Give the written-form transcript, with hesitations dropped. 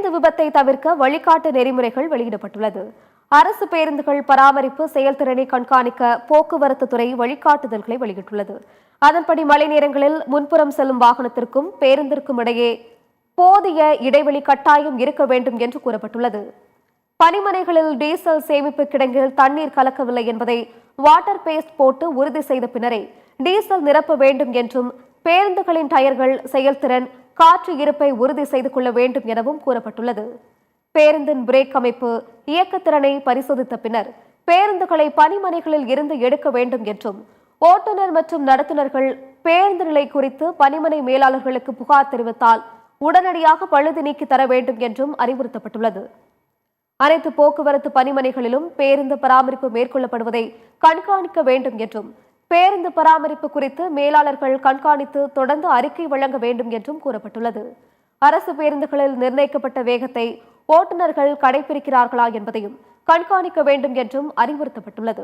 பேருந்து விபத்தை தவிர்க்க வழிகாட்டு நெறிமுறைகள் வெளியிடப்பட்டுள்ளது. அரசு பேருந்துகள் பராமரிப்பு செயல்திறனை கண்காணிக்க போக்குவரத்து துறை வழிகாட்டுதல்களை வெளியிட்டுள்ளது. அதன்படி மழை நேரங்களில் முன்புறம் செல்லும் வாகனத்திற்கும் பேருந்திற்கும் இடையே போதிய இடைவெளி கட்டாயம் இருக்க வேண்டும் என்று கூறப்பட்டுள்ளது. பனிமனைகளில் டீசல் சேமிப்பு கிடங்கில் தண்ணீர் கலக்கவில்லை என்பதை வாட்டர் பேஸ்ட் போட்டு உறுதி செய்த பின்னரே டீசல் நிரப்ப வேண்டும் என்றும், பேருந்துகளின் டயர்கள் செயல்திறன், காற்று இருப்பை உறுதி செய்து கொள்ள வேண்டும் எனவும் கூறப்பட்டுள்ளது. பேருந்தின் பிரேக் அமைப்பு, இயக்கத்திறனை பரிசோதித்த பின்னர் பேருந்துகளை பனிமனைகளில் இருந்து எடுக்க வேண்டும் என்றும், ஓட்டுநர் மற்றும் நடத்துனர்கள் பேருந்து நிலை குறித்து பனிமனை மேலாளர்களுக்கு புகார் தெரிவித்தால் உடனடியாக பழுது நீக்கி தர வேண்டும் என்றும் அறிவுறுத்தப்பட்டுள்ளது. அனைத்து போக்குவரத்து பனிமனைகளிலும் பேருந்து பராமரிப்பு மேற்கொள்ளப்படுவதை கண்காணிக்க வேண்டும் என்றும், பேருந்து பராமரிப்பு குறித்து மேலாளர்கள் கண்காணித்து தொடர்ந்து அறிக்கை வழங்க வேண்டும் என்றும் கூறப்பட்டுள்ளது. அரசு பேருந்துகளில் நிர்ணயிக்கப்பட்ட வேகத்தை ஓட்டுநர்கள் கடைபிடிக்கிறார்களா என்பதையும் கண்காணிக்க வேண்டும் என்றும் அறிவுறுத்தப்பட்டுள்ளது.